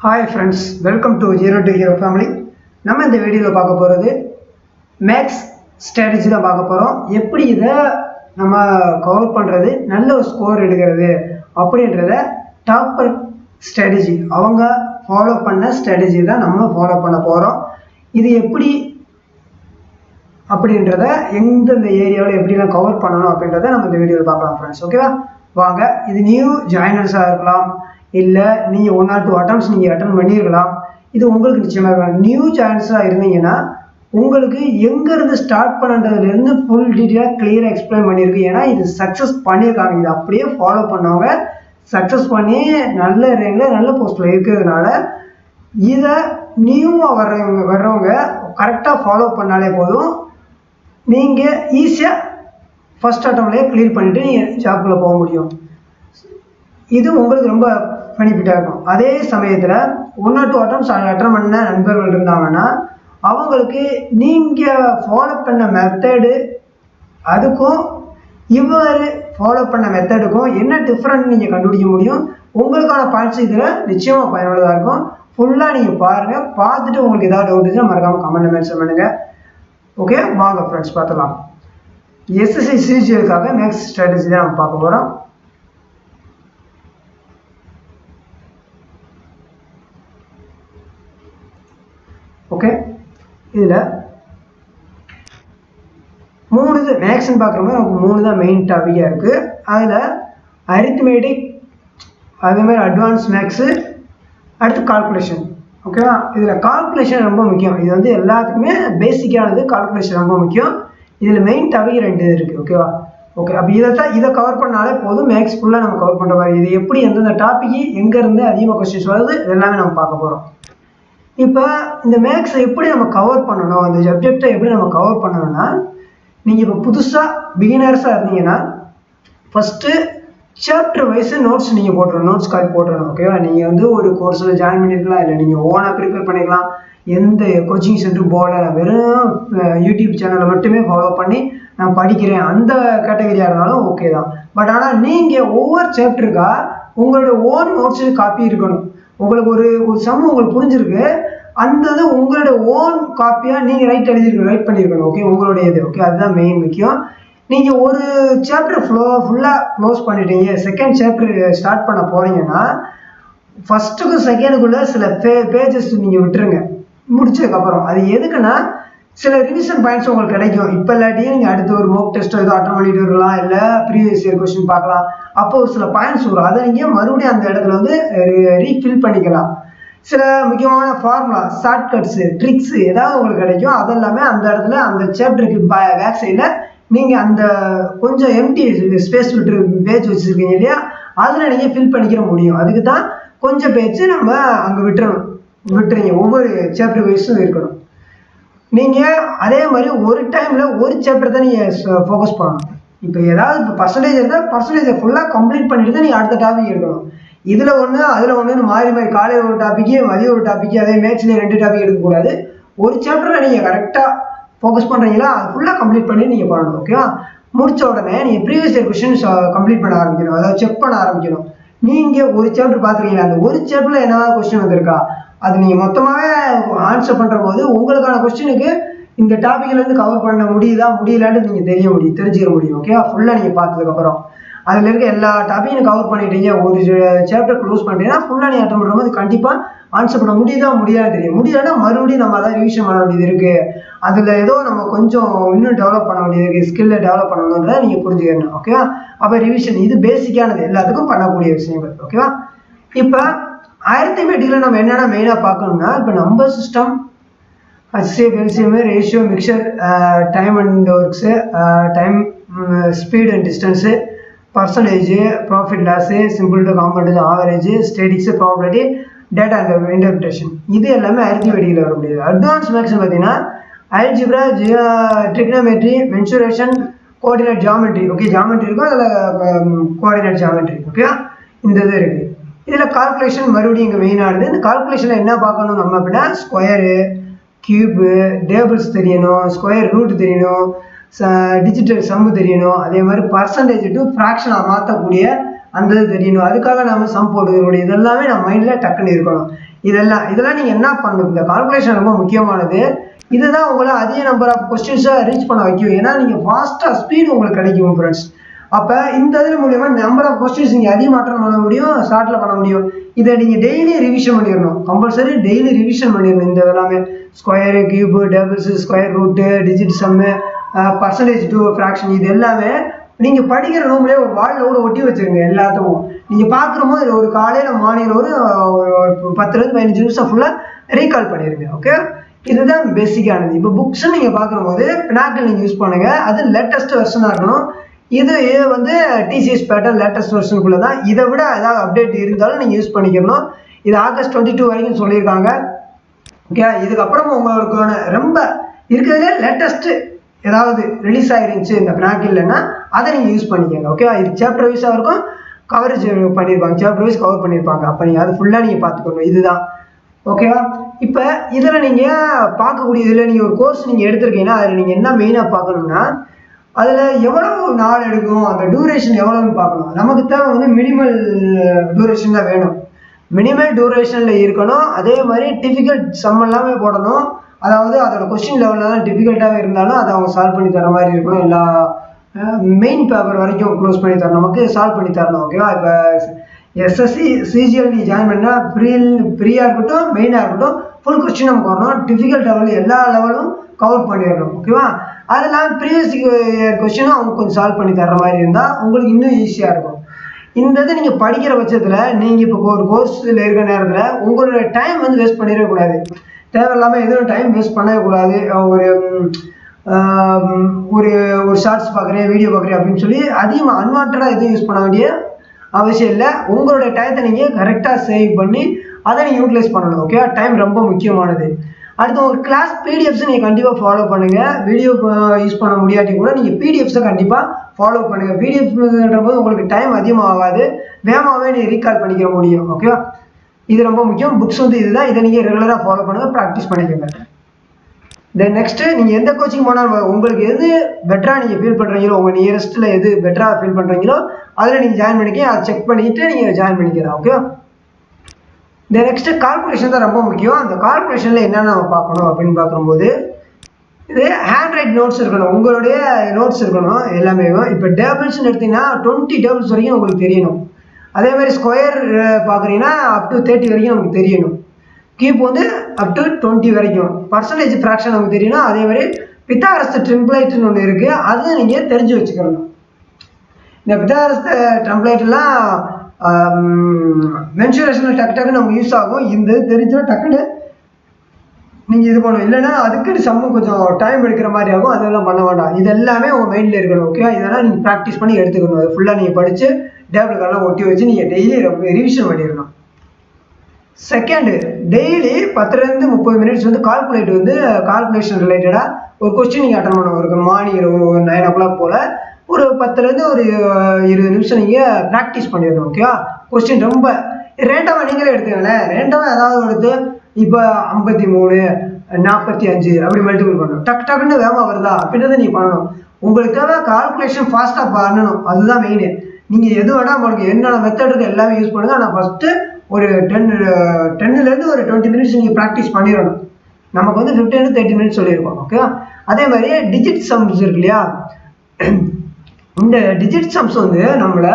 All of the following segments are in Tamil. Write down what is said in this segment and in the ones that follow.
Hi friends, welcome to Zero to Hero family. நம்ம இந்த வீடியோல பார்க்க போறது மேக்ஸ் ஸ்ட்ராட்டஜி தான் பார்க்க போறோம். எப்படி இத நம்ம கவர் பண்றது, நல்ல ஒரு ஸ்கோர் எடுக்கிறது அப்படின்றத டாப்பர் ஸ்ட்ராட்டஜி அவங்க ஃபாலோ பண்ண ஸ்ட்ராட்டஜி தான் நம்ம ஃபாலோ பண்ண போறோம். இது எப்படி அப்படின்றத எந்தெந்த ஏரியாவில் எப்படிலாம் கவர் பண்ணணும் அப்படின்றத நம்ம இந்த வீடியோவில் பார்க்கலாம் ஃப்ரெண்ட்ஸ். ஓகேவா, வாங்க. இது நியூ ஜாயினர்ஸாக இருக்கலாம், இல்லை நீங்கள் 1 or 2 attempts நீங்கள் அட்டன் பண்ணியிருக்கலாம். இது உங்களுக்கு நிச்சயமாக இருக்கலாம். நியூ ஜாயினர்ஸாக இருந்தீங்கன்னா உங்களுக்கு எங்கேருந்து ஸ்டார்ட் பண்ணுறதுலேருந்து ஃபுல் டீட்டெயிலாக கிளியராக எக்ஸ்பிளைன் பண்ணியிருக்கு. ஏன்னா இது சக்ஸஸ் பண்ணியிருக்காங்க. இது அப்படியே ஃபாலோ பண்ணவங்க சக்ஸஸ் பண்ணி நல்ல ரேங்கில் நல்ல போஸ்ட்டில் இருக்கிறதுனால இதை நியூவாக வர்றவங்க கரெக்டாக ஃபாலோ பண்ணாலே போதும். நீங்கள் ஈஸியாக ஃபஸ்ட் அட்டம்ப்ட்லேயே கிளியர் பண்ணிவிட்டு நீங்கள் ஜாப்குள்ளே போக முடியும். இது உங்களுக்கு ரொம்ப பெனிஃபிட்டாக இருக்கும். அதே சமயத்தில் 1 or 2 attempts அட்டன் பண்ண நண்பர்கள் இருந்தாங்கன்னா அவங்களுக்கு நீங்கள் ஃபாலோ பண்ண மெத்தடு அதுக்கும் இவர் ஃபாலோ பண்ண மெத்தடுக்கும் என்ன டிஃப்ரெண்ட் நீங்கள் கண்டுபிடிக்க முடியும். உங்களுக்கான பாயிண்ட்ஸ் இதில் நிச்சயமாக பயனுள்ளதாக இருக்கும். ஃபுல்லாக நீங்கள் பாருங்கள். பார்த்துட்டு உங்களுக்கு ஏதாவது டவுட் இருந்துச்சுன்னா மறக்காமல் கமெண்ட்டில் மென்ஷன் பண்ணுங்கள். ஓகே, வாங்க ஃப்ரெண்ட்ஸ் பார்த்துக்கலாம். SSC சிஜிஎலுக்காக மேக்ஸ் ஸ்ட்ராட்டஜி தான் நம்ம பார்க்க போகிறோம். ஓகே, இதில் 3 இது மேக்ஸ்ன்னு பார்க்குற மாதிரி நமக்கு 3 தான் மெயின் டாப்பிக்காக இருக்குது. அதில் அரித்மெட்டிக், அதேமாதிரி அட்வான்ஸ் மேக்ஸு, அடுத்து கால்குலேஷன். ஓகேவா, இதில் கால்குலேஷன் ரொம்ப முக்கியம். இது வந்து எல்லாத்துக்குமே பேசிக்கானது. கால்குலேஷன் ரொம்ப முக்கியம். இதில் மெயின் டாபிக் 2 இருக்குது. ஓகேவா, ஓகே. அப்போ இதை கவர் பண்ணாலே போதும். மேக்ஸ் ஃபுல்லாக நம்ம கவர் பண்ணுற மாதிரி. இது எப்படி எந்தெந்த டாப்பிக்கு எங்கேருந்து அதிகமாக கொஸ்டின்ஸ் வருது இதெல்லாமே நம்ம பார்க்க போகிறோம். இப்போ இந்த மேக்ஸை எப்படி நம்ம கவர் பண்ணணும், அந்த சப்ஜெக்டை எப்படி நம்ம கவர் பண்ணணும்னா, நீங்கள் இப்போ புதுசாக பிகினர்ஸாக இருந்தீங்கன்னா ஃபஸ்ட்டு சாப்டர் வைஸ் நோட்ஸ் நீங்கள் போட்டுருணும். Notes copy போட்டுருணும். ஓகேவா, நீங்கள் வந்து ஒரு கோர்ஸில் ஜாயின் பண்ணியிருக்கலாம், இல்லை நீங்கள் ஓனாக ப்ரிப்பேர் பண்ணிக்கலாம். எந்த கோச்சிங் சென்டர் போகல, வெறும் யூடியூப் சேனலை மட்டுமே ஃபாலோ பண்ணி நான் படிக்கிறேன் அந்த கேட்டகரியாக இருந்தாலும் ஓகே தான். பட் ஆனால் நீங்கள் ஒவ்வொரு சாப்டருக்கா உங்களோட ஓன் நோட்ஸு காப்பி இருக்கணும். உங்களுக்கு ஒரு சம் உங்களுக்கு புரிஞ்சிருக்கு, அந்த இது உங்களோட ஓன் காப்பியாக நீங்கள் ரைட் பண்ணியிருக்கணும். ஓகே, உங்களுடைய இது. ஓகே, அதுதான் மெயின் முக்கியம். நீங்கள் ஒரு சாப்டர் ஃபுல்லாக க்ளோஸ் பண்ணிட்டீங்க, செகண்ட் சாப்டர் ஸ்டார்ட் பண்ண போகிறீங்கன்னா ஃபஸ்ட்டுக்கும் செகண்டுக்குள்ளே சில பேஜஸ் நீங்கள் விட்டுருங்க. முடிச்சதுக்கப்புறம் அது எதுக்குன்னா சில ரிவிஷன் பாயிண்ட்ஸ் உங்களுக்கு கிடைக்கும். இப்போ இல்லாட்டியும் நீங்கள் அடுத்து ஒரு மோக் டெஸ்ட்டோ ஏதோ அட்டன் பண்ணிட்டு இருக்கலாம், இல்லை ப்ரீவியஸ் இயர் கொஸ்டின் பார்க்கலாம். அப்போ ஒரு சில பாயிண்ட்ஸ் வரும். அதை நீங்கள் மறுபடியும் அந்த இடத்துல வந்து ரீஃபில் பண்ணிக்கலாம். சில முக்கியமான ஃபார்முலா, ஷார்ட்கட்ஸு, ட்ரிக்ஸு ஏதாவது உங்களுக்கு கிடைக்கும். அதெல்லாமே அந்த இடத்துல அந்த சாப்டருக்கு பேக் சைடில் நீங்கள் அந்த கொஞ்சம் எம்டி ஸ்பேஸ் விட்டு பேஜ் வச்சுருக்கீங்க இல்லையா, அதில் நீங்கள் ஃபில் பண்ணிக்கிற முடியும். அதுக்கு தான் கொஞ்சம் பேஜ் நம்ம அங்கே விட்டுறீங்க. ஒவ்வொரு சாப்டர் வைஸும் இருக்கணும். நீங்கள் அதே மாதிரி ஒரு டைமில் ஒரு சாப்டர் தான் நீங்கள் ஃபோக்கஸ் பண்ணணும். இப்போ ஏதாவது இப்போ பர்சன்டேஜ் இருந்தால் பர்சன்டேஜை ஃபுல்லாக கம்ப்ளீட் பண்ணிட்டு தான் நீங்கள் அடுத்த டாபிக் எடுக்கணும். இதில் ஒன்று அதில் ஒன்று மாறி காலையில் ஒரு டாப்பிக்கு, மதியம் ஒரு டாப்பிக்கு, அதே மேக்ஸ்லேயே 2 டாபிக் எடுக்கக்கூடாது. ஒரு சாப்டரில் நீங்கள் கரெக்டாக ஃபோக்கஸ் பண்ணுறீங்களா, அது ஃபுல்லாக கம்ப்ளீட் பண்ணி நீங்கள் பண்ணணும். ஓகேவா, முடித்த உடனே நீங்கள் ப்ரீவியஸ் இயர் கொஸ்டின்ஸ் கம்ப்ளீட் பண்ண ஆரம்பிக்கணும். அதாவது செக் பண்ண ஆரம்பிக்கணும். நீங்கள் ஒரு சாப்டர் பார்த்துருக்கீங்களா, அந்த ஒரு சாப்டரில் என்னவா கொஸ்டின் வந்திருக்கா, அது நீங்கள் மொத்தமாகவே ஆன்சர் பண்ணுற போது உங்களுக்கான கொஸ்டினுக்கு இந்த டாப்பிக்லேருந்து கவர் பண்ண முடியலான்னு நீங்கள் தெரிஞ்சுக்க முடியும். ஓகே, ஃபுல்லாக நீங்கள் பார்த்ததுக்கப்புறம் அதில் இருக்க எல்லா டாப்பிக்கும் கவர் பண்ணிட்டீங்க, ஒரு சாப்டர் க்ளோஸ் பண்ணிட்டீங்கன்னா ஃபுல்லாக நீங்கள் அட்டன் பண்ணும்போது கண்டிப்பாக ஆன்சர் பண்ண முடியலான்னு தெரியும். முடியலன்னா மறுபடியும் நம்ம அதான் ரிவிஷன் பண்ண வேண்டியது இருக்குது. அதில் ஏதோ நம்ம கொஞ்சம் இன்னும் டெவலப் பண்ண வேண்டியது இருக்குது, ஸ்கில்லை டெவலப் பண்ணணுன்றதை நீங்கள் புரிஞ்சுக்கணும். ஓகேவா, அப்போ ரிவிஷன் இது பேசிக்கானது, எல்லாத்துக்கும் பண்ணக்கூடிய விஷயங்கள். ஓகேவா, இப்போ அரித்மெட்டிக்கில் நம்ம என்னென்ன மெயினாக பார்க்கணும்னா, இப்போ number system, HCF, LCM, ratio, mixture, time and works, time, speed and distance, percentage, profit loss, simple to compound, average, statics, probability, data and interpretation, இது எல்லாமே அரித்மெட்டிக்கில் வர முடியாது. அட்வான்ஸ் மேக்ஸ் பார்த்தீங்கன்னா algebra, trigonometry, mensuration, coordinate geometry. Okay, geometry இருக்கும், அதில் கோஆர்டினேட் ஜியாமெட்ரி. ஓகே, இந்த இது இருக்குது. இதில் கால்குலேஷன் மறுபடியும் இங்கே மெயினானது. இந்த கால்குலேஷனில் என்ன பார்க்கணும் நம்ம அப்படின்னா, ஸ்கொயரு, கியூபு, டேபிள்ஸ் தெரியணும், ஸ்கொயர் ரூட் தெரியணும், டிஜிட்டல் சம்மு தெரியணும், அதே மாதிரி பர்சன்டேஜ் டு ஃப்ராக்ஷனாக மாற்றக்கூடிய அந்த இது தெரியணும். அதுக்காக நம்ம சம் போட்டுக்கக்கூடிய இதெல்லாமே நம்ம மைண்டில் டக்குன்னு இருக்கணும். இதெல்லாம் நீங்கள் என்ன பண்ணணும், இந்த கால்குலேஷன் ரொம்ப முக்கியமானது. இதுதான் உங்களை அதிக நம்பர் ஆஃப் கொஸ்டின்ஸை ரீச் பண்ண வைக்கும். ஏன்னா நீங்கள் ஃபாஸ்ட்டாக ஸ்பீடு உங்களுக்கு கிடைக்கும் ஃப்ரெண்ட்ஸ். அப்போ இந்த இது மூலியமா நம்பர் ஆஃப் கொஸ்டின்ஸ் நீங்கள் அதிகமாற்றம் பண்ண முடியும், ஷார்ட்டில் பண்ண முடியும். இதை நீங்கள் டெய்லி ரிவிஷன் பண்ணிடணும், கம்பல்சரி டெய்லி ரிவிஷன் பண்ணிடணும். இந்த எல்லாமே square, cube, tables, square root, digit sum, percentage to fraction, இது எல்லாமே நீங்கள் படிக்கிற ரூம்லேயே ஒரு வாலில் கூட ஒட்டி வச்சுருங்க. எல்லாத்துக்கும் நீங்கள் பார்க்குற போது ஒரு காலையில் மார்னிங் ஒரு 10-15 நிமிஷம் ஃபுல்லாக ரீகால் பண்ணிடுங்க. ஓகே, இதுதான் பேசிக்கானது. இப்போ புக்ஸ் நீங்கள் பார்க்குற போது பினாக்கிள் நீங்கள் யூஸ் பண்ணுங்கள், அது லேட்டஸ்ட் வெர்ஷனாக இருக்கணும். இது வந்து டிசிஎஸ் பேட்டர்ன் லேட்டஸ்ட் வெர்ஷனுக்குள்ள தான். இதை விட ஏதாவது அப்டேட் இருந்தாலும் நீங்கள் யூஸ் பண்ணிக்கணும். இது August 22 வரைக்கும் சொல்லியிருக்காங்க. ஓகே, இதுக்கப்புறம் உங்களுக்கு ரொம்ப இருக்கிறதுலே லேட்டஸ்ட்டு ஏதாவது ரிலீஸ் ஆகிருந்துச்சு இந்த பினாக்கிள்னா அதை நீங்கள் யூஸ் பண்ணிக்கோங்க. ஓகே, இது சாப்டர் வைஸாக இருக்கும், கவரேஜ் பண்ணியிருப்பாங்க, சாப்டர் வைஸ் கவர் பண்ணியிருப்பாங்க. அப்போ நீங்கள் அது ஃபுல்லாக நீங்கள் பார்த்துக்கணும். இதுதான் ஓகேவா. இப்போ இதில் நீங்கள் பார்க்கக்கூடிய இதில் நீங்கள் ஒரு கோர்ஸ் நீங்கள் எடுத்துருக்கீங்கன்னா அதில் நீங்கள் என்ன மெயினாக பார்க்கணும்னா அதில் எவ்வளவு நாள் எடுக்கும், அந்த டூரேஷன் எவ்வளோன்னு பார்க்கணும். நமக்கு தேவை வந்து மினிமல் டூரேஷன் தான் வேணும், மினிமல் டூரேஷனில் இருக்கணும். அதே மாதிரி டிஃபிகல்ட் சம் எல்லாமே போடணும். அதாவது அதோட கொஸ்டின் லெவல்லாம் டிஃபிகல்ட்டாகவே இருந்தாலும் அதை அவங்க சால்வ் பண்ணி தர மாதிரி இருக்கணும். எல்லா மெயின் பேப்பர் வரைக்கும் க்ளோஸ் பண்ணி தரணும், நமக்கு சால்வ் பண்ணி தரணும். ஓகேவா. இப்போ எஸ்எஸ்சி சிஜிஎல் நீ ஜாயின் பண்ணால் ஃப்ரீயாக இருக்கட்டும், மெயினாக இருக்கட்டும், ஃபுல் கொஸ்டின் நமக்கு வரணும். டிஃபிகல்ட் லெவல் எல்லா லெவலும் கவர் பண்ணிடணும். ஓகேவா. அதெல்லாம் ப்ரீவியஸ் இயர் கொஸ்டினும் அவங்க கொஞ்சம் சால்வ் பண்ணி தர்ற மாதிரி இருந்தால் உங்களுக்கு இன்னும் ஈஸியாக இருக்கும். இந்த இதை நீங்கள் படிக்கிற பட்சத்தில் நீங்கள் இப்போ ஒரு கோர்ஸில் இருக்கிற நேரத்தில் உங்களோட டைம் வந்து வேஸ்ட் பண்ணிடக்கூடாது. தேவையில்லாமல் எதுவும் டைம் வேஸ்ட் பண்ணக்கூடாது. ஒரு ஒரு ஷார்ட்ஸ் பார்க்குறேன், வீடியோ பார்க்குறேன் அப்படின்னு சொல்லி அதிகமாக அன்வான்டாக எதுவும் யூஸ் பண்ண வேண்டிய அவசியம் இல்லை. உங்களுடைய டயத்தை நீங்கள் கரெக்டாக சேவ் பண்ணி அதை நீங்கள் யூட்டிலைஸ் பண்ணணும். ஓகே, டைம் ரொம்ப முக்கியமானது. அடுத்து ஒரு கிளாஸ் பிடிஎஃப்ஸ் நீங்கள் கண்டிப்பாக ஃபாலோ பண்ணுங்கள். வீடியோ யூஸ் பண்ண முடியாட்டி கூட நீங்கள் பிடிஎஃப்ஸை கண்டிப்பாக ஃபாலோ பண்ணுங்கள். பிடிஎஃப்ன்ற போது உங்களுக்கு டைம் அதிகமாக ஆகாது, வேகமாகவே நீங்கள் ரீகால் பண்ணிக்க முடியும். ஓகேவா, இது ரொம்ப முக்கியம். புக்ஸ் வந்து இதுதான், இதை நீங்கள் ரெகுலராக ஃபாலோ பண்ணுங்கள், ப்ராக்டிஸ் பண்ணிக்கோங்க. தென் நெக்ஸ்ட்டு நீங்கள் எந்த கோச்சிங் போனாலும் உங்களுக்கு எது பெட்டராக நீங்கள் ஃபீல் பண்ணுறீங்களோ, உங்கள் நியரஸ்ட்டில் எது பெட்டராக ஃபீல் பண்ணுறீங்களோ அதில் நீங்கள் ஜாயின் பண்ணிக்க, அதை செக் பண்ணிவிட்டு நீங்கள் ஜாயின் பண்ணிக்கலாம். ஓகே, இந்த நெக்ஸ்ட்டு கால்குலேஷன் தான் ரொம்ப முக்கியம். அந்த கால்குலேஷனில் என்னென்ன நம்ம பார்க்கணும் அப்படின்னு பார்க்கும்போது இது ஹேண்ட் ரைட் நோட்ஸ் இருக்கணும், உங்களுடைய நோட்ஸ் இருக்கணும் எல்லாமே. இப்போ டேபிள்ஸ்ன்னு எடுத்தீங்கன்னா 20 டேபிள்ஸ் வரைக்கும் உங்களுக்கு தெரியணும். அதே மாதிரி ஸ்கொயர் பார்க்குறீங்கன்னா அப் டு 30 வரைக்கும் நமக்கு தெரியணும். கியூப் வந்து அப் டு 20 வரைக்கும். பர்சன்டேஜ் ஃப்ராக்ஷன் நமக்கு தெரியணும். அதே மாதிரி பித்தாகரஸ் டெம்ப்ளேட்னு ஒன்று இருக்குது, அது நீங்கள் தெரிஞ்சு வச்சுக்கணும். இந்த பித்தாகரஸ் டெம்ப்ளேட்லாம் மென்சுரேஷன் டக்குன்னு நமக்கு யூஸ் ஆகும். இந்த தெரிஞ்சா டக்குன்னு நீங்கள் இது பண்ணணும், இல்லைன்னா அதுக்கு சம்ம கொஞ்சம் டைம் எடுக்கிற மாதிரி ஆகும். அதெல்லாம் பண்ண வேண்டாம். இது எல்லாமே உங்கள் மைண்டில் இருக்கணும். ஓகே, இதெல்லாம் நீங்கள் ப்ராக்டிஸ் பண்ணி எடுத்துக்கணும். அது ஃபுல்லாக நீங்கள் படித்து டேபிள் கார்டெலாம் ஒட்டி வச்சு நீங்கள் டெய்லி ரிவிஷன் பண்ணிடணும். செகண்டு, டெய்லி 10 to 30 மினிட்ஸ் வந்து கால்குலேஷன் ரிலேட்டடாக ஒரு கொஸ்டின் நீங்கள் அட்டன் பண்ணணும். ஒரு மார்னிங் ஒரு 9 o'clock போல் ஒரு 10 to 20 நிமிஷம் நீங்கள் ப்ராக்டிஸ் பண்ணிடணும். ஓகேவா. கொஸ்டின் ரொம்ப ரேண்டமாக நீங்களே எடுத்துக்கங்களேன். ரேண்டமாக ஏதாவது எடுத்து இப்போ 53, 45 அப்படி மல்டிபிள் பண்ணணும். டக்குன்னு வேகமாக வருதா அப்படின்றத நீங்கள் பண்ணணும். உங்களுக்கு தேவை கால்குலேஷன் ஃபாஸ்ட்டாக பண்ணணும், அதுதான் மெயின். நீங்கள் எது வேணால் உங்களுக்கு என்னென்ன மெத்தட் இருக்குது எல்லாமே யூஸ் பண்ணுங்கள். ஆனால் ஃபஸ்ட்டு ஒரு 10 ஒரு 20 மினிட்ஸ் நீங்கள் ப்ராக்டிஸ் பண்ணிடணும். நமக்கு வந்து 15 to 30 மினிட்ஸ் சொல்லியிருக்கோம். ஓகே, அதே மாதிரி டிஜிட் சம்ஸ் இருக்கு இல்லையா, இந்த டிஜிட் சம்ஸ் வந்து நம்மளை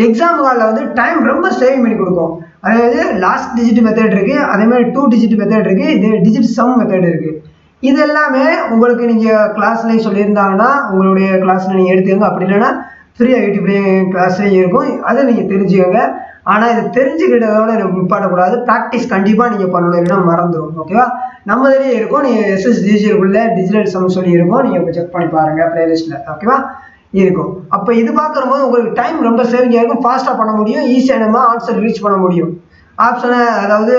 எக்ஸாம் ஹாலில் வந்து டைம் ரொம்ப சேவிங் பண்ணி கொடுக்கும். அதாவது லாஸ்ட் டிஜிட் மெத்தட் இருக்குது, அதே மாதிரி 2 digit மெத்தட் இருக்குது, இது டிஜிட் சம் மெத்தட் இருக்குது. இது எல்லாமே உங்களுக்கு நீங்கள் கிளாஸ்லேயும் சொல்லியிருந்தாங்கன்னா உங்களுடைய கிளாஸில் நீங்கள் எடுத்துக்கோங்க. அப்படி இல்லைன்னா ஃப்ரீயாக யூடியூப் கிளாஸ்லேயும் இருக்கும், அதை நீங்கள் தெரிஞ்சுக்கோங்க. ஆனால் இதை தெரிஞ்சுக்கிட்டதோட எனக்கு நிப்பாட்டக்கூடாது, ப்ராக்டிஸ் கண்டிப்பாக நீங்கள் பண்ணணும், இல்லைன்னா மறந்துடும். ஓகேவா. நம்ம இதிலேயே இருக்கும், நீங்கள் SSC டிஜிட்டல் சம் சொல்லி இருக்கும், நீங்கள் செக் பண்ணி பாருங்கள் ப்ளேலிஸ்ட்டில். ஓகேவா இருக்கும். அப்போ இது பார்க்கும்போது உங்களுக்கு டைம் ரொம்ப சேவிங்காக இருக்கும், ஃபாஸ்ட்டாக பண்ண முடியும், ஈஸியாக நம்ம ஆன்சர் ரீச் பண்ண முடியும். ஆப்ஷனை அதாவது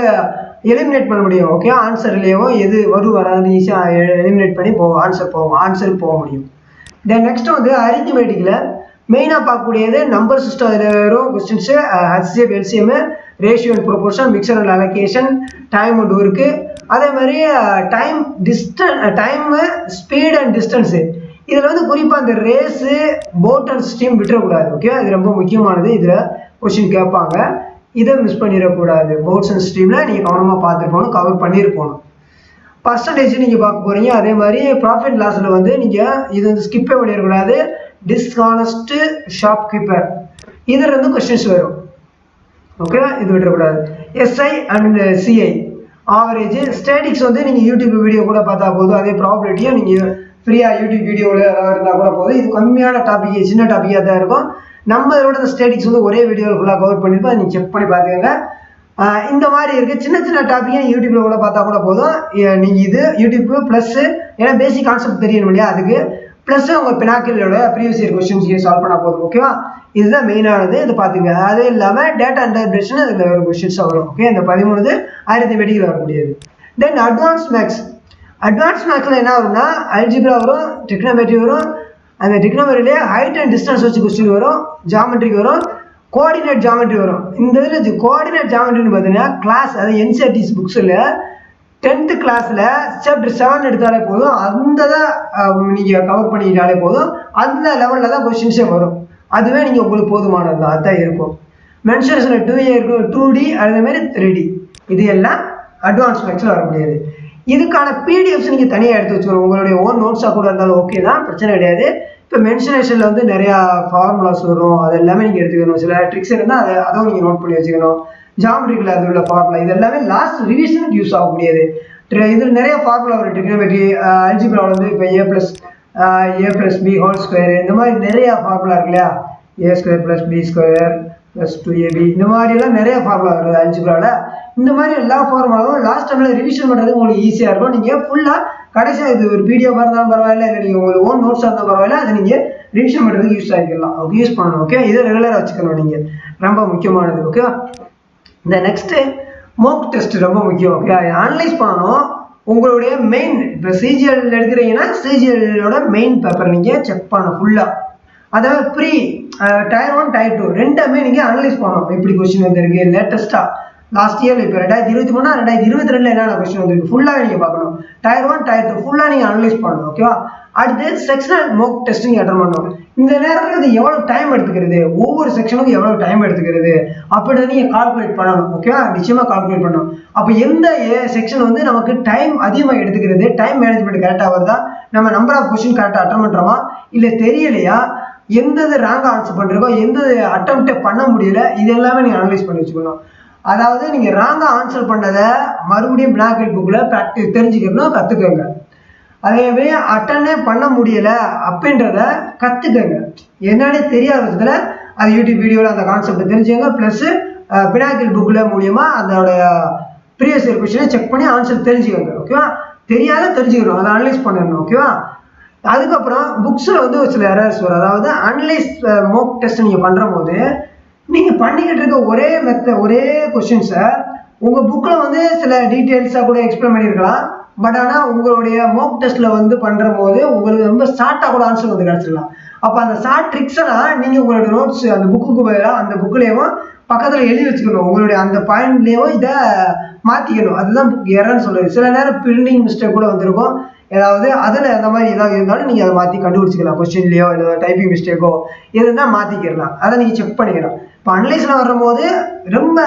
எலிமினேட் பண்ண முடியும். ஓகே, ஆன்சர்லேயும் எது வராதுன்னு ஈஸியாக எலிமினேட் பண்ணி ஆன்சருக்கு போக முடியும். தென் நெக்ஸ்ட்டு வந்து அரித்மெட்டிக்கில் மெயினாக பார்க்கக்கூடியது நம்பர் சிஸ்டம். அதில் வரும் questions HCF, LCM, ratio and proportion, mixer and allocation, time ஒன்று இருக்குது. அதே மாதிரி டைமு, ஸ்பீட் அண்ட் டிஸ்டன்ஸு. இதில் வந்து குறிப்பாக இந்த ரேஸு, போட் அண்ட் ஸ்டீம் விட்டுறக்கூடாது. ஓகே, இது ரொம்ப முக்கியமானது. இதில் கொஸ்டின் கேட்பாங்க. இதை மிஸ் பண்ணிடக்கூடாது. போர்ட்ஸ் அண்ட் ஸ்ட்ரீமில் நீங்கள் கவனமாக பார்த்துட்டு போகணும், கவர் பண்ணிட்டு போகணும். பர்சன்டேஜ் நீங்கள் பார்க்க போகிறீங்க. அதே மாதிரி ப்ராஃபிட் லாஸில் வந்து நீங்கள் இது வந்து ஸ்கிப்பே பண்ணிடக்கூடாது. டிஸ்ஹானஸ்ட்டு ஷாப் கீப்பர் இதிலிருந்து கொஸ்டின்ஸ் வரும். ஓகே, இது விட்டுறக்கூடாது. SI and CI average statics வந்து நீங்கள் யூடியூப் வீடியோ கூட பார்த்தா போதும். அதே ப்ராபபிலிட்டியும் நீங்கள் ஃப்ரீயாக யூடியூப் வீடியோவில் இருந்தால் கூட போதும். இது கம்மியான டாபிக், சின்ன டாப்பிக்காக தான் இருக்கும். நம்ம இதோட இந்த ஸ்டேட்டிக்ஸ் வந்து ஒரே வீடியோவில் ஃபுல்லாக கவர் பண்ணியிருப்போம். நீங்கள் செக் பண்ணி பார்த்துக்கோங்க. இந்த மாதிரி இருக்குது. சின்ன சின்ன டாப்பிக்கை யூடியூப்பில் கூட பார்த்தா கூட போதும். நீங்கள் இது யூடியூப்பு ப்ளஸ்ஸு ஏன்னா பேசிக் கான்செப்ட் தெரியணும் இல்லையா, அதுக்கு ப்ளஸ் உங்கள் பினாக்கிளோட ப்ரீவியஸ் இயர் கொஸ்டின்ஸ் சால்வ் பண்ணால் போதும். ஓகேவா, இதுதான் மெயினானது. இது பார்த்துங்க. அது இல்லாமல் டேட்டா இன்டர்பிரேஷன் இதில் ஒரு கொஸ்டின்ஸாக வரும். ஓகே, இந்த 13 அரித்மெட்டிக்கில் வரக்கூடியது. தென் அட்வான்ஸ் மேக்ஸ். அட்வான்ஸ் மேக்ஸில் என்ன வரும்னா அல்ஜிப்ரா வரும், டிக்னோமெட்ரி வரும். அந்த டிக்னோமெட்ரியிலே ஹைட் அண்ட் டிஸ்டன்ஸ் வச்சு கொஸ்டின் வரும், ஜாமெட்ரிக்கு வரும், கோஆர்டினேட் ஜாமெட்ரி வரும். இந்த இதில் கோஆர்டினேட் ஜாமெட்ரின்னு பார்த்தீங்கன்னா கிளாஸ், அது என்சிஆர்டிஸ் புக்ஸில் 10th கிளாஸில் சாப்டர் 7 எடுத்தாலே போதும். அந்த தான் நீங்கள் கவர் பண்ணிக்கிட்டாலே போதும். அந்த லெவலில் தான் கொஸ்டின்ஸே வரும். அதுவே நீங்கள் உங்களுக்கு போதுமானது தான், அதுதான் இருக்கும். மென்ஷன்ஸில் 2A இருக்கும், 2D அதேமாதிரி 3D. இது எல்லாம் அட்வான்ஸ் மேக்ஸில் வர முடியாது. இதுக்கான பிடிஎஃப்ஸ் நீங்கள் தனியாக எடுத்து வச்சுக்கணும். உங்களுடைய ஓன் நோட்ஸாக கூட இருந்தாலும் ஓகே தான், பிரச்சனை கிடையாது. இப்போ மென்ஷனேஷனில் வந்து நிறையா ஃபார்முலாஸ் வரும், அது எல்லாமே நீங்கள் எடுத்துக்கணும். சில ட்ரிக்ஸ் இருந்தால் அதுவும் நீங்கள் நோட் பண்ணி வச்சுக்கணும். ஜாமெட்ரிக்கில் அது உள்ள ஃபார்முலா இது எல்லாமே லாஸ்ட் ரிவிஷனுக்கு யூஸ் ஆகக்கூடியது. இதில் நிறைய ஃபார்முலா வரும். ட்ரிக்னோமெட்ரி, அல்ஜிப்ராவில் வந்து இப்போ a+b ஹோல் ஸ்கொயர், இந்த மாதிரி நிறையா ஃபார்முலா இருக்கு இல்லையா, a² + b² + 2ab இந்த மாதிரிலாம் நிறைய ஃபார்முலா வருது அல்ஜிப்ராவில். இந்த மாதிரி எல்லா ஃபார்முலாவும் லாஸ்ட் டைமில் ரிவிஷன் பண்ணுறதுக்கு உங்களுக்கு ஈஸியாக இருக்கும். நீங்கள் ஃபுல்லாக கடைசியாக இது ஒரு பிடிஎஃப் இருந்தாலும் பரவாயில்ல, இல்லை நீங்கள் உங்களுக்கு ஓன் நோட்ஸாக இருந்தாலும் பரவாயில்ல, அதை நீங்கள் ரிவிஷன் பண்ணுறதுக்கு யூஸ் ஆகிக்கலாம். ஓகே, யூஸ் பண்ணணும். ஓகே, இதை ரெகுலராக வச்சுக்கணும். நீங்கள் ரொம்ப முக்கியமானது. ஓகே, இந்த நெக்ஸ்ட்டு மோக் டெஸ்ட் ரொம்ப முக்கியம். ஓகே, அனலைஸ் பண்ணணும். உங்களுடைய மெயின் இப்போ சிஜிஎல் எடுக்கிறீங்கன்னா சிஜிஎல்லோட மெயின் பேப்பர் நீங்கள் செக் பண்ணணும் ஃபுல்லாக. அதாவது ப்ரீ டயர் 1 டயர் 2 ரெண்டுமே நீங்கள் அனலைஸ் பண்ணணும். எப்படி கொஸ்டின் வந்திருக்கு லேட்டஸ்ட்டாக லாஸ்ட் இயரில், இப்போ 2023 2022 என்னென்ன கொஸ்டின் வந்திருக்கு ஃபுல்லாக நீங்கள் பார்க்கணும். டயர் 1 டயர் 2 ஃபுல்லாக நீங்கள் அனலைஸ் பண்ணணும். ஓகேவா, அடுத்து செக்ஷனல் மோக் டெஸ்ட் நீங்கள் அட்டன் பண்ணணும். இந்த நேரத்தில் இது எவ்வளோ டைம் எடுத்துக்கிறது, ஒவ்வொரு செக்ஷனுக்கும் எவ்வளோ டைம் எடுத்துக்கிறது அப்படின்னு நீங்கள் கால்குலேட் பண்ணணும். ஓகேவா, நிச்சயமாக கால்குலேட் பண்ணணும். அப்போ எந்த செக்ஷன் வந்து நமக்கு டைம் அதிகமாக எடுத்துக்கிறது, டைம் மேனேஜ்மெண்ட் கரெக்டாக வருதா, நம்ம நம்பர் ஆஃப் கொஸ்டின் கரெக்டாக அட்டன் பண்ணுறோமா, இல்லை தெரியலையா, எந்தது ராங்காக ஆன்சர் பண்ணுறோம், எந்த அட்டம்ப்டே பண்ண முடியல, இது எல்லாமே நீங்கள் அனலைஸ் பண்ணி வச்சுக்கணும். அதாவது நீங்கள் ராங்காக ஆன்சர் பண்ணதை மறுபடியும் பிளாக் ஹெட் புக்கில் ப்ராக்டிஸ் தெரிஞ்சுக்கணும், கற்றுக்கோங்க. அதேமாதிரி அட்டனே பண்ண முடியலை அப்படின்றத கற்றுக்கங்க. என்னன்னே தெரியாத பட்சத்தில் அது யூடியூப் வீடியோவில் அந்த கான்செப்டை தெரிஞ்சுங்க. ப்ளஸ்ஸு பினாக்கிள் புக்கில் மூலியமாக அதோட ப்ரீவியஸ் இயர் கொஸ்டினை செக் பண்ணி ஆன்சர் தெரிஞ்சுக்கோங்க. ஓகேவா, தெரியாத தெரிஞ்சுக்கணும், அதை அனலைஸ் பண்ணிடணும். ஓகேவா, அதுக்கப்புறம் புக்ஸில் வந்து ஒரு சில எரர்ஸ் வரும். அதாவது அனலைஸ் மோக் டெஸ்ட் நீங்கள் பண்ணுற போது நீங்கள் பண்ணிக்கிட்டு இருக்க ஒரே கொஸ்டின்ஸை உங்கள் புக்கில் வந்து சில டீட்டெயில்ஸாக கூட எக்ஸ்பிளைன் பண்ணியிருக்கலாம். பட் ஆனால் உங்களுடைய மோக் டெஸ்ட்டில் வந்து பண்ணுற போது உங்களுக்கு ரொம்ப ஷார்ட்டாக கூட ஆன்சர் வந்து கிடச்சிடலாம். அப்போ அந்த ஷார்ட் ட்ரிக்ஸ்லாம் நீங்கள் உங்களோட நோட்ஸ் அந்த புக்குக்கு பதிலாக அந்த புக்லேயும் பக்கத்தில் எழுதி வச்சுக்கணும். உங்களுடைய அந்த பாயிண்ட்லேயும் இதை மாற்றிக்கணும். அதுதான் புக் எரர்னு சொல்லுது. சில நேரம் பிரிண்டிங் மிஸ்டேக் கூட வந்திருக்கும். ஏதாவது அதில் அந்த மாதிரி ஏதாவது இருந்தாலும் நீங்கள் அதை மாற்றி கண்டுபிடிச்சிக்கலாம். கொஸ்டின்லையோ இல்லை டைப்பிங் மிஸ்டேக்கோ எதுனா மாற்றிக்கலாம். அதை நீங்கள் செக் பண்ணிக்கலாம். இப்போ அனலைஸில் வரும்போது ரொம்ப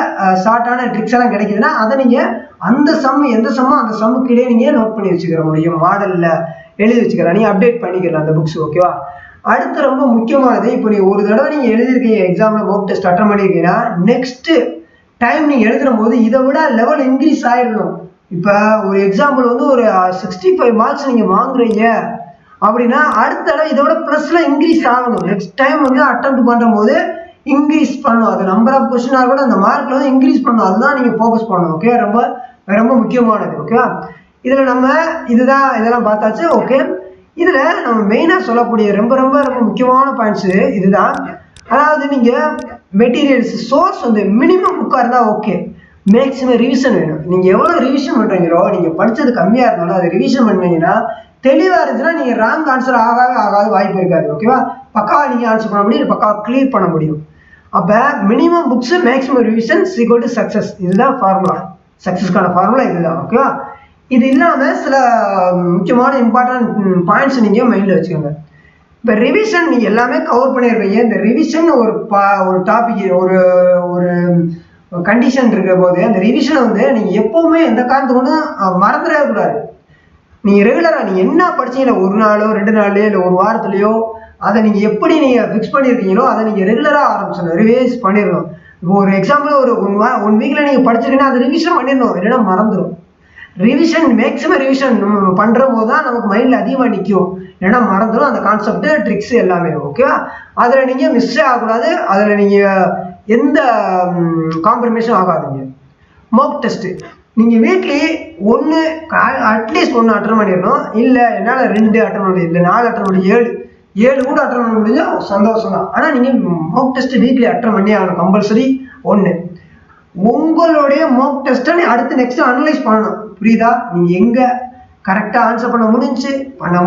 ஷார்ட்டான ட்ரிக்ஸ் எல்லாம் கிடைக்குதுன்னா அதை நீங்கள் அந்த எந்த சம்மோ அந்த சம்முக்கிட்டே நீங்கள் நோட் பண்ணி வச்சுக்கிற முடியும். மாடலில் எழுதி வச்சுக்கலாம், நீங்கள் அப்டேட் பண்ணிக்கலாம் அந்த புக்ஸ். ஓகேவா, அடுத்து ரொம்ப முக்கியமானது, இப்போ நீங்கள் ஒரு தடவை நீங்கள் எழுதியிருக்கீங்க எக்ஸாமில் மோக் டெஸ்ட் அட்டன் பண்ணியிருக்கீங்கன்னா நெக்ஸ்ட்டு டைம் நீங்கள் எழுதுற போது இதை விட லெவல் இன்க்ரீஸ் ஆகிடணும். இப்போ ஒரு எக்ஸாம்பிள் வந்து ஒரு 65 மார்க்ஸ் நீங்கள் வாங்குறீங்க அப்படின்னா அடுத்த தடவை இதோட ப்ளஸ்லாம் இன்க்ரீஸ் ஆகணும். நெக்ஸ்ட் டைம் வந்து அட்டெம்ப்ட் பண்ணுற போது இன்க்ரீஸ் பண்ணணும். அது நம்பர் ஆஃப் கொஸ்டினாக கூட அந்த மார்க்கில் வந்து இன்க்ரீஸ் பண்ணணும். அதுதான் நீங்கள் ஃபோக்கஸ் பண்ணணும். ஓகே, ரொம்ப ரொம்ப முக்கியமானது. ஓகே, இதில் நம்ம இதெல்லாம் பார்த்தாச்சு. ஓகே, இதில் நம்ம மெயினாக சொல்லக்கூடிய ரொம்ப ரொம்ப ரொம்ப முக்கியமான பாயிண்ட்ஸு இதுதான். அதாவது நீங்கள் மெட்டீரியல்ஸ் சோர்ஸ் வந்து மினிமம் புக்காக இருந்தால் ஓகே, மேக்ஸிமம் ரிவிஷன் வேணும். நீங்கள் எவ்வளோ ரிவிஷன் பண்ணுறீங்களோ, நீங்கள் படித்தது கம்மியாக இருந்தாலும் அதை ரிவிஷன் பண்ணீங்கன்னா தெளிவாக இருந்துச்சுன்னா நீங்கள் ராங் ஆன்சர் ஆகாது வாய்ப்பு இருக்காது. ஓகேவா, பக்காவாக நீங்கள் ஆன்சர் பண்ண முடியும், பக்காவாக கிளியர் பண்ண முடியும். அப்போ minimum books maximum revision equal to success. இதுதான் ஃபார்முலா, சக்ஸஸ்க்கான ஃபார்முலா இதுதான். ஓகேவா, இது இல்லாமல் சில முக்கியமான இம்பார்ட்டன்ட் பாயிண்ட்ஸ் நீங்கள் மைண்டில் வச்சுக்கோங்க. இப்போ ரிவிஷன் நீங்கள் எல்லாமே கவர் பண்ணிடுவீங்க. இந்த ரிவிஷன் ஒரு டாபிக் ஒரு கண்டிஷன் இருக்கிற போது அந்த ரிவிஷனை வந்து நீங்கள் எப்போவுமே எந்த காரணத்துக்கு மறந்துடவே கூடாது. நீங்கள் ரெகுலராக நீங்கள் என்ன படிச்சீங்களோ ஒரு நாளோ 2 நாள்லையோ இல்லை ஒரு வாரத்துலையோ அதை நீங்கள் எப்படி நீங்கள் ஃபிக்ஸ் பண்ணியிருக்கீங்களோ அதை நீங்கள் ரெகுலராக ஆரம்பிச்சிடணும், ரிவைஸ் பண்ணிடணும். இப்போ ஒரு எக்ஸாம்பிள் ஒரு 1 வீக்கில் நீங்கள் படிச்சிருக்கீங்கன்னா அதை ரிவிஷன் பண்ணிடணும், இல்லைன்னா மறந்துடும். ரிவிஷன் மேக்ஸிமம் ரிவிஷன் நம்ம பண்ணுற போது தான் நமக்கு மைண்டில் அதிகமாக நிற்கும், ஏன்னா மறந்துடும் அந்த கான்செப்ட் ட்ரிக்ஸ் எல்லாமே. ஓகேவா? அதில் நீங்கள் மிஸ்ஸே ஆகக்கூடாது, அதில் நீங்கள் எந்த காம்ப்ரமைஸும் ஆகாதுங்க. மார்க் டெஸ்ட்டு நீங்கள் வீக்லி அட்லீஸ்ட் 1 அட்டன் பண்ணிடணும். இல்லை என்னால் 2 அட்டன் பண்ண முடியும், இல்லை 4 அட்டன் பண்ணி 7 கூட அட்டன் பண்ண முடிஞ்சால் சந்தோஷம் தான். ஆனால் நீங்கள் மார்க் டெஸ்ட்டு வீக்லி அட்டன் பண்ணி ஆகணும் கம்பல்சரி. 1 உங்களுடைய மார்க் டெஸ்ட்டை அடுத்து நெக்ஸ்ட் அனலைஸ் பண்ணணும். புரியுதா? நீங்கள் எங்கே கரெக்டாக ஆன்சர் பண்ண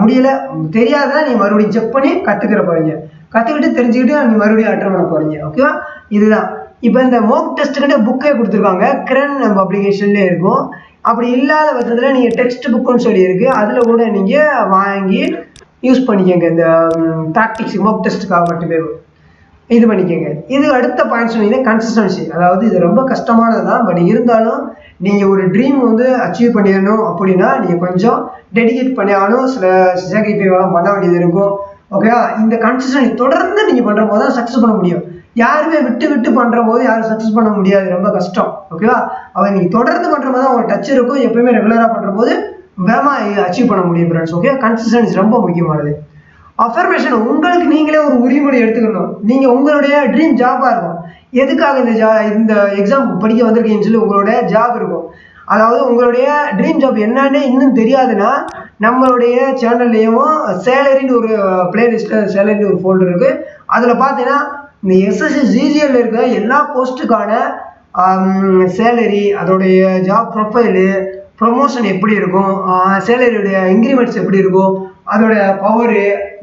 முடியல தெரியாததான் நீங்கள் மறுபடியும் செக் பண்ணி கற்றுக்கிற போகிறீங்க. கற்றுக்கிட்டு தெரிஞ்சுக்கிட்டு நீங்கள் மறுபடியும் அட்டன் பண்ண போகிறீங்க. ஓகேவா? இதுதான். இப்போ இந்த மார்க் டெஸ்ட்டுக்கிட்ட புக்கே கொடுத்துருக்காங்க, கிரன் பப்ளிகேஷன்லேயே இருக்கும். அப்படி இல்லாத பட்சத்தில் நீங்கள் டெக்ஸ்ட் புக்குன்னு சொல்லி இருக்குது, அதில் கூட நீங்கள் வாங்கி யூஸ் பண்ணிக்கோங்க. இந்த ப்ராக்டிக்ஸ் மார்க் டெஸ்ட்டுக்காக மட்டுமே இது பண்ணிக்கோங்க. இது அடுத்த பாயிண்ட் சொன்னீங்கன்னா கன்சிஸ்டன்சி. அதாவது இது ரொம்ப கஷ்டமானது தான், பட் இருந்தாலும் நீங்கள் ஒரு ட்ரீம் வந்து அச்சீவ் பண்ணிடணும் அப்படின்னா நீங்கள் கொஞ்சம் டெடிகேட் பண்ணி ஆகணும், சில சேக்ரிஃபைஸ்லாம் பண்ண வேண்டியது இருக்கும். ஓகேவா? இந்த கன்சிஸ்டன்சி தொடர்ந்து நீங்கள் பண்ணுற போது தான் சக்ஸஸ் பண்ண முடியும். யாருமே விட்டு பண்ணுற போது யாரும் சக்ஸஸ் பண்ண முடியாது, ரொம்ப கஷ்டம். ஓகேவா? அவன் நீங்கள் தொடர்ந்து பண்ணுற போது தான் ஒரு டச் இருக்கும், எப்பயுமே ரெகுலராக பண்ணுற போது வேகமாக அச்சீவ் பண்ண முடியும் ஃப்ரெண்ட்ஸ். ஓகே, கன்சிஸ்டன்சி ரொம்ப முக்கியமானது. அஃபர்மேஷன் உங்களுக்கு நீங்களே ஒரு உரிமொழி எடுத்துக்கணும். நீங்கள் உங்களுடைய ட்ரீம் ஜாபாக இருக்கும், எதுக்காக இந்த எக்ஸாம் படிக்க வந்திருக்கீங்கன்னு சொல்லி உங்களுடைய ஜாப் இருக்கும். அதாவது உங்களுடைய ட்ரீம் ஜாப் என்னன்னு இன்னும் தெரியாதுன்னா நம்மளுடைய சேனல்லையும் சேலரின்னு ஒரு பிளேலிஸ்ட்டில் சேலரின்னு ஒரு ஃபோல்டர் இருக்குது. அதில் பார்த்தீங்கன்னா இந்த எஸ்எஸ்சி ஜிஜிஎல் இருக்கிற எல்லா போஸ்ட்டுக்கான சேலரி, அதோடைய ஜாப் ப்ரொஃபைலு, ப்ரொமோஷன் எப்படி இருக்கும், சேலரியுடைய இன்க்ரிமெண்ட்ஸ் எப்படி இருக்கும், அதோட பவரு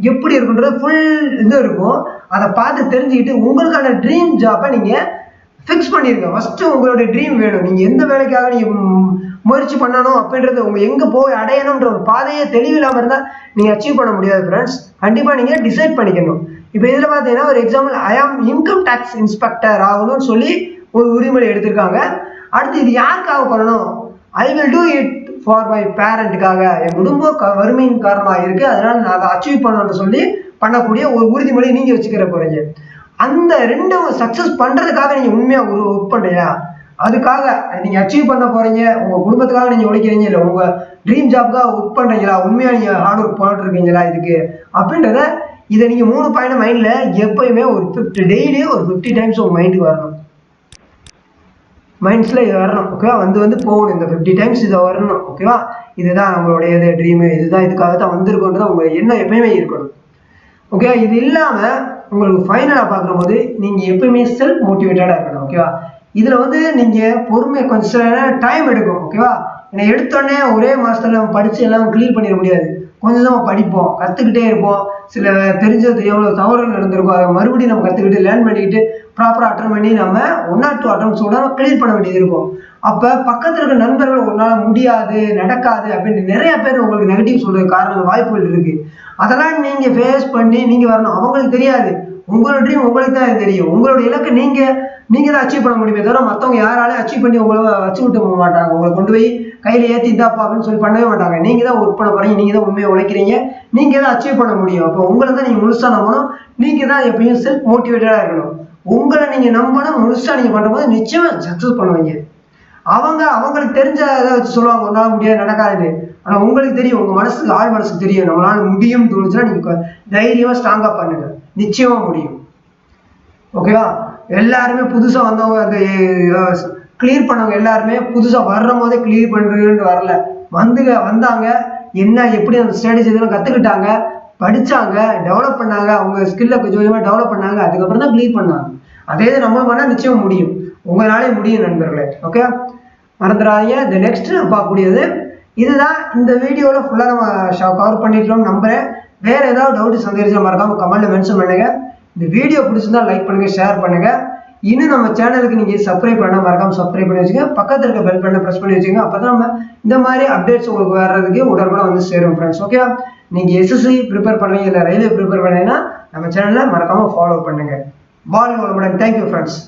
எப்படி இருக்குன்றது ஃபுல் இது இருக்கும். அதை பார்த்து தெரிஞ்சுக்கிட்டு உங்களுக்கான ட்ரீம் ஜாப்பை நீங்கள் ஃபிக்ஸ் பண்ணியிருங்க. ஃபஸ்ட்டு உங்களுடைய ட்ரீம் வேணும், நீங்கள் எந்த வேலைக்காக நீங்கள் முயற்சி பண்ணணும் அப்படின்றது, உங்கள் எங்கே போய் அடையணுன்ற ஒரு பாதையே தெளிவில்லாமல் இருந்தால் நீங்கள் அச்சீவ் பண்ண முடியாது ஃப்ரெண்ட்ஸ். கண்டிப்பாக நீங்கள் டிசைட் பண்ணிக்கணும். இப்போ இதில் பார்த்தீங்கன்னா ஒரு எக்ஸாம்பிள், ஐ ஆம் இன்கம் டேக்ஸ் இன்ஸ்பெக்டர் ஆகணும்னு சொல்லி ஒரு உரிமொழி எடுத்திருக்காங்க. அடுத்து இது யாருக்காக பண்ணணும்? I will do it for my பேரண்ட்டுக்காக, என் குடும்ப வறுமையின் காரணமாக இருக்குது, அதனால் நான் அதை அச்சீவ் பண்ணணும்னு சொல்லி பண்ணக்கூடிய ஒரு உறுதிமொழி நீங்கள் வச்சுக்கிற போகிறீங்க. அந்த 2 சக்ஸஸ் பண்ணுறதுக்காக நீங்கள் உண்மையாக ஒர்க் பண்ணுறீங்களா? அதுக்காக நீங்கள் அச்சீவ் பண்ண போகிறீங்க, உங்கள் குடும்பத்துக்காக நீங்கள் உழைக்கிறீங்க, இல்லை உங்கள் ட்ரீம் ஜாப்க்காக ஒர்க் பண்ணுறீங்களா, உண்மையாக நீங்கள் ஹார்ட் ஒர்க் போட்டுருக்கீங்களா இதுக்கு அப்படின்றத, இதை நீங்கள் 3 பாயிண்ட் மைண்டில் எப்போயுமே ஒரு 50 டெய்லி ஒரு 50 டைம்ஸ் உங்கள் மைண்டுக்கு வரணும், மைண்ட்ஸில் இது வரணும். ஓகேவா? வந்து போகணும், இந்த 50 டைம்ஸ் இதை வரணும். ஓகேவா? இதுதான் நம்மளுடைய ட்ரீமு, இதுதான் இதுக்காக தான் வந்திருக்கோன்றதை உங்கள் எண்ணம் எப்பயுமே இருக்கணும். ஓகே, இது இல்லாமல் உங்களுக்கு ஃபைனலாக பார்க்குற போது நீங்கள் எப்பயுமே செல்ஃப் மோட்டிவேட்டடாக இருக்கணும். ஓகேவா? இதில் நீங்கள் பொறுமை கொஞ்சம் சில டைம் எடுக்கும். ஓகேவா? ஏன்னா எடுத்தோடனே ஒரே மாதத்தில் நம்ம படித்து எல்லாம் கிளியர் பண்ணிட முடியாது. கொஞ்சம் நம்ம படிப்போம், கற்றுக்கிட்டே இருப்போம், சில தெரிஞ்சது எவ்வளோ தவறுகள் நடந்திருக்கும், அதை மறுபடியும் நம்ம கற்றுக்கிட்டு லேர்ன் பண்ணிக்கிட்டு ப்ராப்பராக அட்டன் பண்ணி நம்ம 1 or 2 அட்டம்ஸோட கிளியர் பண்ண வேண்டியது இருக்கும். அப்போ பக்கத்தில் இருக்க நண்பர்கள் உன்னால் முடியாது, நடக்காது அப்படின்ட்டு நிறைய பேர் உங்களுக்கு நெகட்டிவ் சொல்கிற காரணங்கள் வாய்ப்புகள் இருக்குது. அதெல்லாம் நீங்கள் ஃபேஸ் பண்ணி நீங்கள் வரணும். அவங்களுக்கு தெரியாது, உங்களோட ட்ரீம் உங்களுக்கு தான் தெரியும், உங்களோட இலக்கு நீங்கள் தான் அச்சீவ் பண்ண முடியுமே தவிர மற்றவங்க யாராலையும் அச்சீவ் பண்ணி உங்களை அச்சீவ் விட்டு போக மாட்டாங்க. உங்களை கொண்டு போய் கையில் ஏற்றிதாப்பா அப்படின்னு சொல்லி பண்ணவே மாட்டாங்க. நீங்கள் தான் ஒர்க் பண்ண போகிறீங்க, நீங்கள் தான் உண்மையை உழைக்கிறீங்க, நீங்கள் தான் அச்சீவ் பண்ண முடியும். அப்போ உங்களை தான் நீங்கள் முழுசாக நம்பணும். நீங்கள் தான் எப்பயும் செல்ஃப் மோட்டிவேட்டடாக இருக்கணும். உங்களை நீங்கள் நம்பணும், முழுசாக நீங்கள் பண்ணும்போது நிச்சயமாக சக்ஸஸ் பண்ணுவீங்க. அவங்களுக்கு தெரிஞ்ச இதை வச்சு சொல்லுவாங்க ஒன்றால் முடியாது, நடக்காது. ஆனால் உங்களுக்கு தெரியும், உங்கள் மனசுக்கு ஆள் மனசுக்கு தெரியும், நம்மளால முடியும்னு தோணுச்சுன்னா நீங்கள் தைரியமாக ஸ்ட்ராங்காக பண்ணுங்கள், நிச்சயமாக முடியும். ஓகேவா? எல்லாருமே புதுசாக வந்தவங்க, அந்த கிளியர் பண்ணவங்க எல்லாருமே புதுசாக வர்ற போதே கிளியர் பண்ணுறதுன்னு வரல, வந்தாங்க, என்ன எப்படி அந்த ஸ்ட்ராட்டஜி இதெல்லாம் கற்றுக்கிட்டாங்க, படித்தாங்க, டெவலப் பண்ணாங்க, அவங்க ஸ்கில்லை கொஞ்சம் கொஞ்சமாக டெவலப் பண்ணாங்க, அதுக்கப்புறம் தான் கிளியர் பண்ணாங்க. அதே இது நம்மளும் பண்ணால் நிச்சயம் முடியும், உங்களாலே முடியும் நண்பர்களே. ஓகே, மறந்துடாதீங்க. இந்த நெக்ஸ்ட் நான் பார்க்கக்கூடியது இதுதான். இந்த வீடியோவில் ஃபுல்லாக நம்ம கவர் பண்ணிட்டோம்னு நம்புகிறேன். வேறு ஏதாவது டவுட் சந்தேகம் மறக்காமல் கமெண்ட்டில் மென்ஷன் பண்ணுங்கள். இந்த வீடியோ பிடிச்சிருந்தா லைக் பண்ணுங்கள், ஷேர் பண்ணுங்கள். இன்னும் நம்ம சேனலுக்கு நீங்கள் சப்ஸ்கிரைப் பண்ணால் மறக்காமல் சப்ஸ்கிரைப் பண்ணி வச்சுங்க, பக்கத்தில் இருக்க பெல் பட்டனை ப்ரெஸ் பண்ணி வச்சுங்க. அப்போ தான் நம்ம இந்த மாதிரி அப்டேட்ஸ் உங்களுக்கு வர்றதுக்கு உடனுக்குடன் வந்து சேரும் ஃப்ரெண்ட்ஸ். ஓகே, நீங்கள் எஸ்எஸ்சி ப்ரிப்பேர் பண்ணுறீங்க, இல்லை ரயில்வே ப்ரிப்பேர் பண்ணீங்கன்னா நம்ம சேனலை மறக்காமல் ஃபாலோ பண்ணுங்கள். வாழ்க வளமுடன். Thank you friends.